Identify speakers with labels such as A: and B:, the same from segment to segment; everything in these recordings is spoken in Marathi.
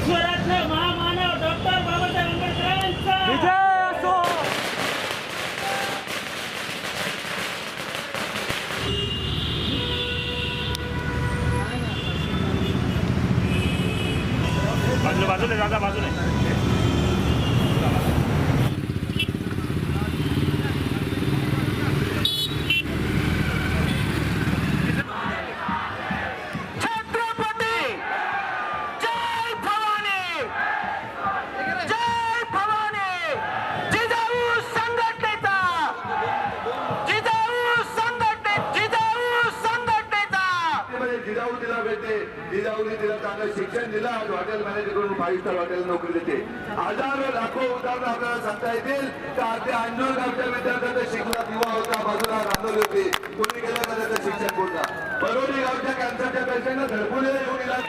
A: ईश्वराचा महामानव डॉक्टर बाबासाहेब आंबेडकरांचा
B: विजय असो.
C: बाजूला दादा बाजूला
D: जिजाऊने तिला चांगलं शिक्षण दिलं. आज हॉटेल मॅनेजर करून 5 स्टार हॉटेल नोकरी देते. हजारो लाखो उदाहरणं आपल्याला सांगता येतील. तर त्या अंजोर गावच्या विद्यार्थ्यांचा शिकला दिवा होता, बाजूला रांगोळी होती. कोणी गेलं का त्याचं शिक्षण पूर्ण. बरोडी गावच्या कॅन्सरच्या पेशंटना धडपुले येऊन इलाज.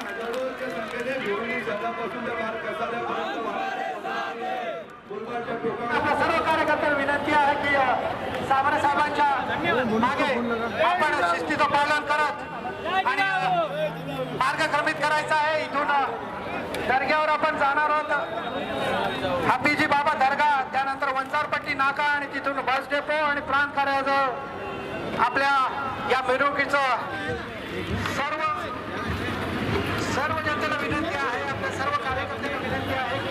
D: हजारोच्या संख्येने भिवंडी शहरापासून त्या बाहेर कसाऱ्यापर्यंत
E: आपल्या सर्व कार्यकर्त्यांना विनंती आहे की सावंत साहेबांच्या मागे आपण शिस्तीचं पालन करत आणि मार्गक्रमित करायचं आहे. इथून दर्ग्यावर आपण जाणार आहोत. हापीजी बाबा दर्गा, त्यानंतर वंजारपट्टी नाका आणि तिथून बस डेपो आणि प्रांत कार्यालयाजवळ आपल्या या मिरवणुकीचं सर्व जनतेला विनंती आहे, आपल्या सर्व कार्यकर्त्यांना विनंती आहे की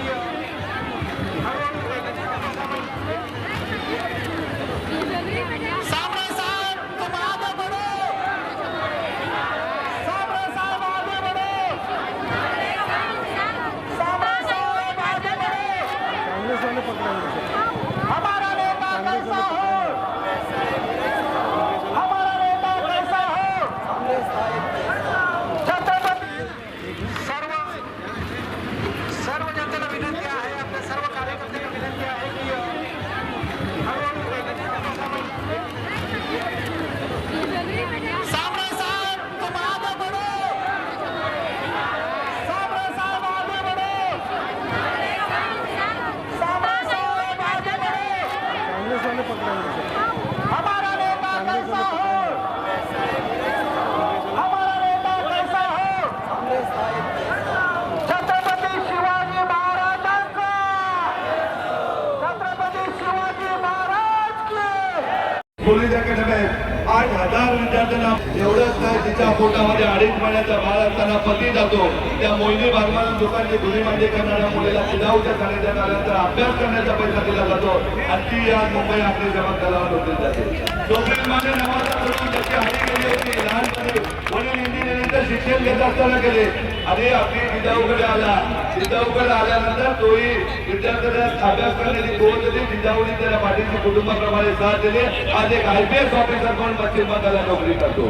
D: पोलीस अकॅडमीत 8,000 विद्यार्थ्यांना एवढंच नाही, तिच्या पोटामध्ये 2.5 महिन्याचा बाळ असताना पती जातो. त्या मोहिनी बागमान दुकानची धुळीमांडी करणाऱ्या मुलीला जिजाऊच्या सानिध्यात आल्यानंतर अभ्यास करण्याचा पैसा दिला जातो आणि ती आज मुंबई आपली जबाबदारीवर नोकरी जाते. सोबत नावाचा करून त्याची हानी केली होती. लहानपणी वडील इंजिनिअरिंगचं शिक्षण घेत असताना केले आणि आपली जिजाऊकडे आला. जिजाऊकडे आल्यानंतर तोही विद्यार्थ्यांना अभ्यास करण्याची कोण होती. जिजाऊने त्याला पाठीशी कुटुंबाप्रमाणे साथ दिली. आज एक IPS ऑफिसर म्हणून पश्चिम बंगालला नोकरी करतो.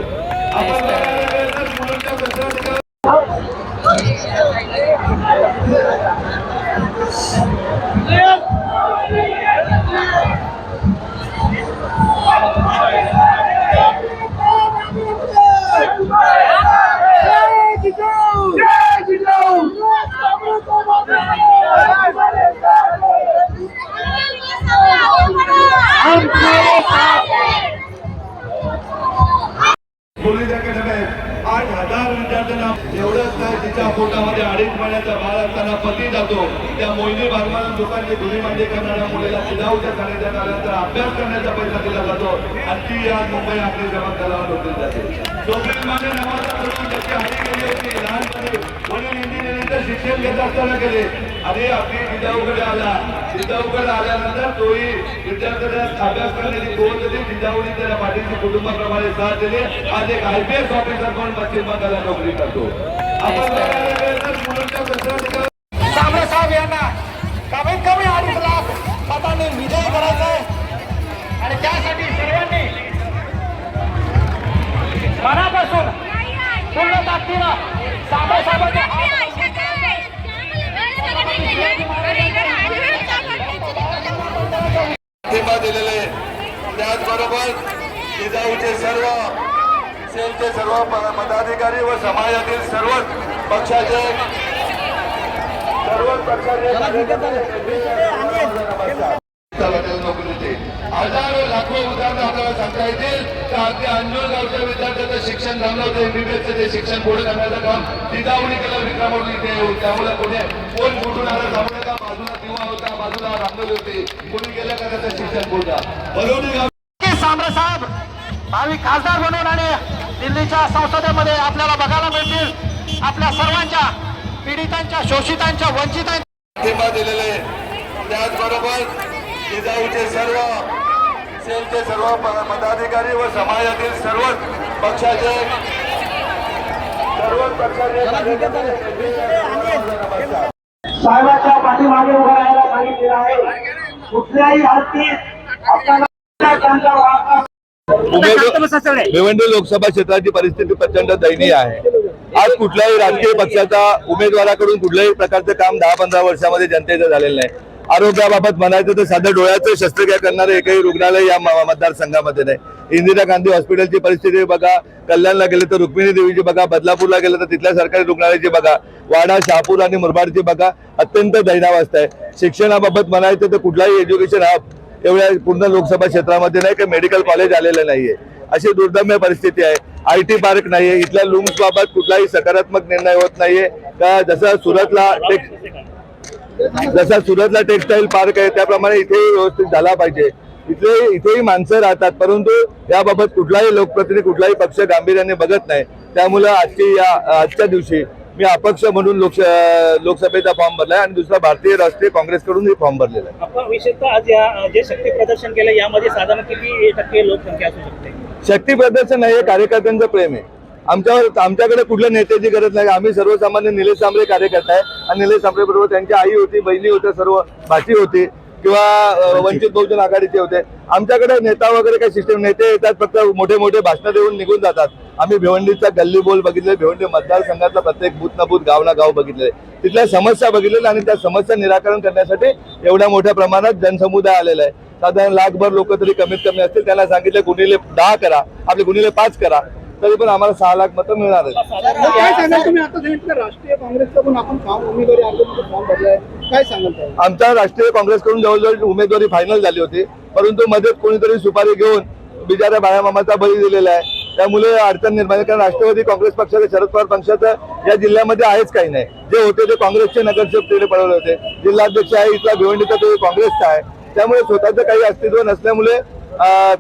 D: आपण मुलांच्या कसरत पोलीस अकॅडमीत 8,000 विद्यार्थ्यांना एवढंच नाही, तिच्या पोटामध्ये 2.5 महिन्याचा बाळ असताना पती जातो. त्या मोहिनी बागमान दुकानची धुळीमांडी करणाऱ्या मुलीला जिजाऊच्या सानिध्यात आल्यानंतर अभ्यास करण्याचा पैसा दिला जातो आणि ती आज मुंबई आपली जबाबदारीवर नोकरी जाते. सोबत नावाचा करून त्याची हानी केली होती. लहानपणी वडील इंजिनिअरिंगचं शिक्षण घेत असताना केले आणि आपली जिजाऊकडे आला. जिजाऊकडे आल्यानंतर तोही विद्यार्थ्यांना अभ्यास करण्याची कोण होती. जिजाऊने त्याला पाठीशी कुटुंबाप्रमाणे साथ दिली. आज एक IPS ऑफिसर म्हणून पश्चिम बंगालला नोकरी करतो. आपण मुलांच्या कसरत
E: सामरे साहेब यांना कमीत कमी 2.5 लाख मतांनी विजयी करायचा आहे आणि त्यासाठी सर्वांनी मनापासून पूर्ण ताकदीनं सामरे साहेबांच्या
D: पाठिंबा दिलेले. त्याचबरोबर जिजाऊचे सर्व पदाधिकारी व समाजातील सर्वच पक्षाचे नोकरी देते. हजारो लाखो उदाहरणं आपल्याला सांगता येतील. तर अगदी अंजूरगावच्या विद्यार्थ्यांचं शिक्षण थांबलं होतं, MBBS ते शिक्षण पुढे करण्याचं काम जिजाऊने केलं विक्रमोर्ली इथे येऊन. त्यामुळे कोण कुठून आलं थांबलं का, बाजूला दिवा होता, बाजूला रांगोळी होती, कोणी गेलं का त्याचं शिक्षण पुढे. बरोबर
E: सांबरे साहेब भावी खासदार म्हणून आणि दिल्लीच्या संसदेमध्ये आपल्याला बघायला मिळतील आपल्या सर्वांच्या पीडितांच्या, शोषितांच्या, वंचितांच्या
D: पाठिंबा दिलेले. त्याचबरोबर जिजाऊचे सर्व सेलचे सर्व पदाधिकारी व समाजातील सर्वच पक्षाचे
E: साहेबांच्या पाठीमागे उभं राहायला सांगितलेलं आहे. कुठल्याही हालतीत आपल्याला त्यांचा वापर
D: भिवंडी लोकसभा क्षेत्राची परिस्थिती प्रचंड दयनीय आहे. आज कुठल्याही राजकीय पक्षाचा उमेदवाराकडून कुठल्याही प्रकारचं काम 10-15 वर्षामध्ये जनतेचं झालेलं नाही. आरोग्याबाबत म्हणायचं तर साधं डोळ्याचं शस्त्रक्रिया करणारे एकही रुग्णालय या मतदारसंघामध्ये नाही. इंदिरा गांधी हॉस्पिटलची परिस्थिती बघा, कल्याणला गेले तर रुक्मिणी देवीची बघा, बदलापूरला गेलं तर तिथल्या सरकारी रुग्णालयाची बघा, वाडा, शहापूर आणि मुरबाडची बघा, अत्यंत दैनावस्था आहे. शिक्षणाबाबत म्हणायचं तर कुठलाही एज्युकेशन हब एवढ्या पूर्ण लोकसभा क्षेत्रामध्ये नाही की मेडिकल कॉलेज आलेलं नाहीये. अशी दुर्दम्य परिस्थिती आहे. IT पार्क नाहीये. इथल्या लूम्स बाबत कुठलाही सकारात्मक निर्णय होत नाहीये का जसं सुरतला टेक्सटाईल पार्क आहे त्याप्रमाणे इथेही व्यवस्थित झाला पाहिजे. इथेही माणसं राहतात, परंतु याबाबत कुठलाही लोकप्रतिनिधी, कुठलाही पक्ष गांभीर्याने बघत नाही. त्यामुळे आजच्या दिवशी मी अपक्ष म्हणून लोकसभेचा फॉर्म भरलाय आणि दुसरा भारतीय राष्ट्रीय काँग्रेसकडून फॉर्म भरलेला आहे.
A: आपण विशेषतः आज या जे शक्ती प्रदर्शन केलं यामध्ये साधारण किती टक्के लोकसंख्या असू शकते?
D: शक्ती प्रदर्शन नाही, हे कार्यकर्त्यांचं प्रेम आहे. आमच्याकडे कुठल्या नेत्याची गरज नाही. आम्ही सर्वसामान्य निलेश सांबरे कार्यकर्ता आहे आणि निलेश सांबरे बरोबर त्यांची आई होती, बहिणी होत्या, सर्व भाची होती किंवा वंचित बहुजन आघाडीचे होते. आमच्याकडे नेता वगैरे काही सिस्टम, नेते येतात फक्त मोठे मोठे भाषणं देऊन निघून जातात. आम्ही भिवंडीचा गल्ली बोल बघितले, भिवंडी मतदारसंघातला प्रत्येक बूथ ना बूथ, गाव ना गाव बघितले, तिथल्या समस्या बघितलेल्या आणि त्या समस्या निराकरण करण्यासाठी एवढ्या मोठ्या प्रमाणात जनसमुदाय आलेला आहे. साधारण लाखभर लोक तरी कमीत कमी असतील. त्यांना सांगितलं गुणिले 10 करा, आपले गुणिले 5 करा, तरी पण आम्हाला 6 लाख मतं मिळणार आहेत.
E: काय सांगाल तुम्ही? आता सांगितलं राष्ट्रीय काँग्रेसचा पण आपण उमेदवारी अर्ज फॉर्म भरलाय, काय सांगाल?
D: आमच्या राष्ट्रीय काँग्रेसकडून जवळजवळ उमेदवारी फायनल झाली होती, परंतु मध्येच कोणीतरी सुपारी घेऊन बिचाऱ्या बाळामामाचा बळी दिलेला आहे. त्यामुळे अडचण निर्माण आहे. कारण राष्ट्रवादी काँग्रेस पक्षाचं, शरद पवार पक्षाचं या जिल्ह्यामध्ये आहेच काही नाही. जे होते ते काँग्रेसचे नगरसेवक तिकडे पळवले होते. जिल्हाध्यक्ष आहे इथला भिवंडीचा तो काँग्रेसचा आहे. त्यामुळे स्वतःचं काही अस्तित्व नसल्यामुळे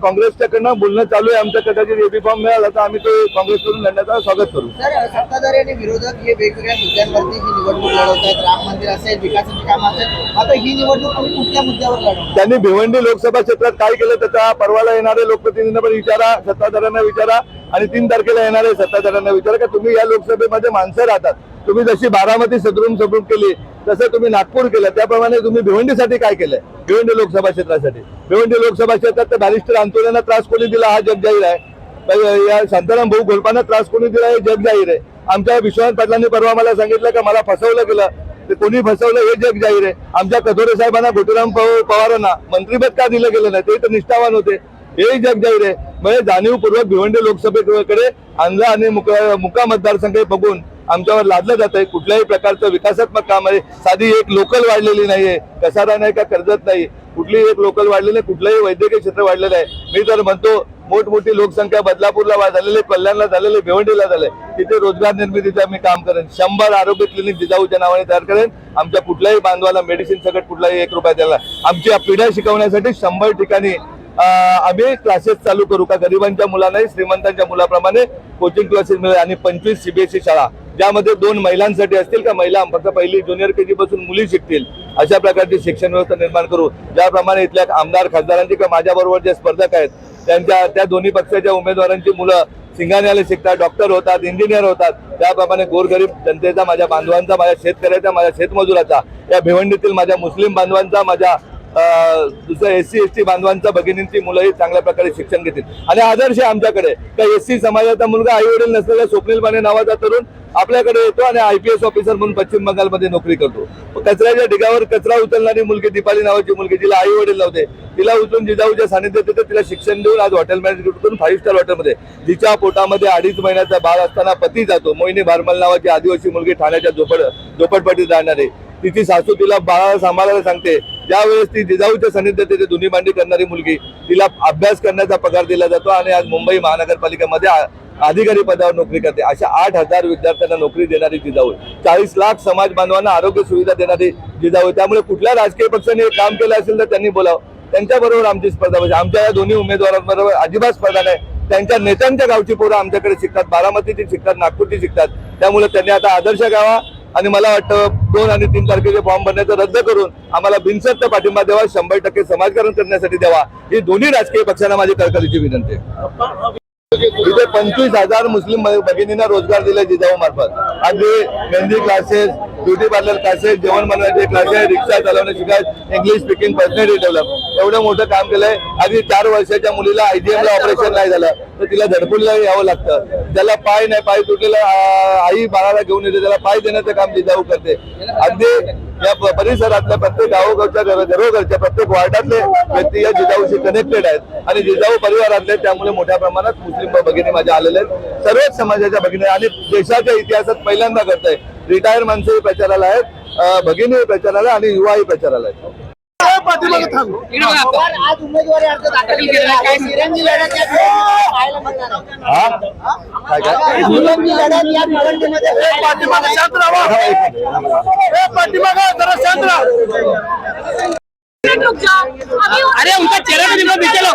D: काँग्रेसच्याकडनं बोलणं चालू आहे. आमच्या कदाचित एबी फॉर्म मिळाला तर आम्ही तो काँग्रेसकडून लढण्याचं स्वागत करू.
B: सर, सत्ताधारी आणि विरोधक हे वेगवेगळ्या मुद्द्यांवरती ही निवडणूक लढवत आहेत. राम मंदिर असेल, विकासाची कामं असेल, आता ही निवडणूक तुम्ही कुठल्या मुद्द्यावर लढवणार?
D: त्यांनी भिवंडी लोकसभा क्षेत्रात काय केलं त्याचा परवाला येणारे लोकप्रतिनिधींना पण विचारा, सत्ताधाऱ्यांना विचारा आणि 3 तारखेला येणारे सत्ताधाऱ्यांना विचारा का तुम्ही या लोकसभेमध्ये माणसं राहतात. तुम्ही जशी बारामती सदरून केली तसं तुम्ही नागपूर केलं, त्याप्रमाणे तुम्ही भिवंडीसाठी काय केलंय? भिवंडी लोकसभा क्षेत्रासाठी, भिवंडी लोकसभा क्षेत्रात बॅरिस्टर आंदोलनाला त्रास कोणी दिला हा जग जाहीर आहे. या शांताराम भाऊ घोलपांना त्रास कोणी दिला हे जग जाहीर आहे. आमच्या विश्वनाथ पाटलांनी परवा मला सांगितलं का मला फसवलं गेलं, ते कोणी फसवलं हे जग जाहीर आहे. आमच्या कथोरे साहेबांना, घोटीराम पवारांना मंत्रिपद का दिलं गेलं नाही, ते तर निष्ठावान होते, हे जग जाहीर आहे. म्हणजे जाणीवपूर्वक भिवंडी लोकसभेकडे आणला आणि मुका मतदारसंघ बघून आमच्यावर लादलं जात आहे. कुठल्याही प्रकारचं विकासात्मक काम आहे. साधी एक लोकल वाढलेली नाहीये, कसारा नाही का कर्जत नाही, कुठलीही एक लोकल वाढलेली नाही, कुठलंही वैद्यकीय क्षेत्र वाढलेलं आहे. मी तर म्हणतो मोठमोठी लोकसंख्या बदलापूरला झालेली, कल्याणला झालेली, भिवंडीला झाले, तिथे रोजगार निर्मितीचं मी काम करेन. 100 आरोग्य क्लिनिक जिजाऊच्या नावाने तयार करेन. आमच्या कुठल्याही बांधवाला मेडिसिन सकट कुठलाही 1 रुपया द्यायला. आमच्या पिढ्या शिकवण्यासाठी 100 ठिकाणी आम्ही क्लासेस चालू करू का गरिबांच्या मुलांनाही श्रीमंतांच्या मुलाप्रमाणे कोचिंग क्लासेस मिळेल. आणि 25 CBSE शाळा ज्यामध्ये 2 महिलांसाठी असतील का महिला फक्त पहिली ज्युनियर KG पासून मुली शिकतील अशा प्रकारची शिक्षण व्यवस्था निर्माण करू. ज्याप्रमाणे इथल्या आमदार खासदारांची किंवा माझ्याबरोबर जे स्पर्धक आहेत त्या दोन्ही पक्षाच्या उमेदवारांची मुलं सिंगाण्याला शिकतात, डॉक्टर होतात, इंजिनियर होतात. त्याप्रमाणे गोरगरीब जनतेचा, माझ्या बांधवांचा, माझ्या शेतकऱ्याचा, माझ्या शेतमजुराचा, या भिवंडीतील माझ्या मुस्लिम बांधवांचा, माझ्या दुसऱ्या SC ST बांधवांचा, भगिनींची मुलंही चांगल्या प्रकारे शिक्षण घेतील. आणि आदर्श आहे आमच्याकडे का SC समाजाचा मुलगा आई वडील नसलेला स्वप्नील माने नावाचा तरुण आपल्याकडे येतो आणि IPS ऑफिसर म्हणून पश्चिम बंगालमध्ये नोकरी करतो. कचऱ्याच्या ढिगावर कचरा उचलणारी मुलगी, दीपाली नावाची मुलगी, जिला आई वडील नव्हते, तिला उचलून जिजाऊच्या सानिध्यात येते, तिला शिक्षण देऊन आज हॉटेल मॅनेजमेंट करून 5 स्टार हॉटेलमध्ये, जिच्या पोटामध्ये 2.5 महिन्याचा बाळ असताना पती जातो. मोहिनी भारमल नावाची आदिवासी मुलगी ठाण्याच्या झोपडपट्टीत राहणारी, तिची सासू तिला बाळाला सांभाळायला सांगते ज्यावेळेस ती जिजाऊच्या सानिध्यात तिथे धुनी मांडी करणारी मुलगी, तिला अभ्यास करण्याचा पगार दिला जातो आणि आज मुंबई महानगरपालिकेमध्ये अधिकारी पदावर नोकरी करते. अशा 8,000 विद्यार्थ्यांना नोकरी देणारी जिजाऊ, 40 लाख समाज बांधवांना आरोग्य सुविधा देणारी जिजाऊ. त्यामुळे कुठल्या राजकीय पक्षाने हे काम केलं असेल तर त्यांनी बोलावं. त्यांच्याबरोबर आमची स्पर्धा पाहिजे. आमच्या या दोन्ही उमेदवारांबरोबर अजिबात स्पर्धा नाही. त्यांच्या नेत्यांच्या गावची पोरं आमच्याकडे शिकतात, बारामतीची शिकतात, नागपूरची शिकतात. त्यामुळे त्यांनी आता आदर्श घ्यावा आणि मला वाटतं 2 आणि 3 तारखेचे फॉर्म भरण्याचं रद्द करून आम्हाला बिनशर्त पाठिंबा द्यावा, 100% समाजकारण करण्यासाठी द्यावा. ही दोन्ही राजकीय पक्षांना माझी कळकळीची विनंती आहे. इथे 25,000 मुस्लिम भगिनींना रोजगार दिले जिजाऊ मार्फत. अगदी mehndi classes, beauty parlour classes, जेवण बनवायचे क्लासेस, रिक्षा चालवणे शिकायत, इंग्लिश स्पीकिंग, पर्सनॅलिटी डेव्हलप, एवढं मोठं काम केलंय. अगदी 4 वर्षाच्या मुलीला IGM ला ऑपरेशन नाही झालं तर तिला धडपडीला यावं लागतं. ज्याला पाय नाही, पाय तुटलेला आई बाळाला घेऊन येते, त्याला पाय देण्याचं काम जिजाऊ करते. अगदी या परिसरातल्या प्रत्येक गावोगावच्या घरोघरच्या प्रत्येक वार्डातले व्यक्ती या जिजाऊशी कनेक्टेड आहेत आणि जिजाऊ परिवारातले. त्यामुळे मोठ्या प्रमाणात मुस्लिम भगिनी माझ्या आलेल्या आहेत, सर्वच समाजाच्या भगिनी. आणि देशाच्या इतिहासात पहिल्यांदा घडतंय, रिटायर माणसंही प्रचाराला आहेत, भगिनी प्रचाराला आणि युवाही प्रचाराला आहेत.
B: पवार आज उमेदवारी अर्ज दाखल केलेला आहे. तिरंगी लढत या पाहायला मिळणार आहे.
D: काय काय
B: तिरंगी लढत या निवडणुकीमध्ये
F: अरे उनका चेहरा भी दिखा, पीछे लो।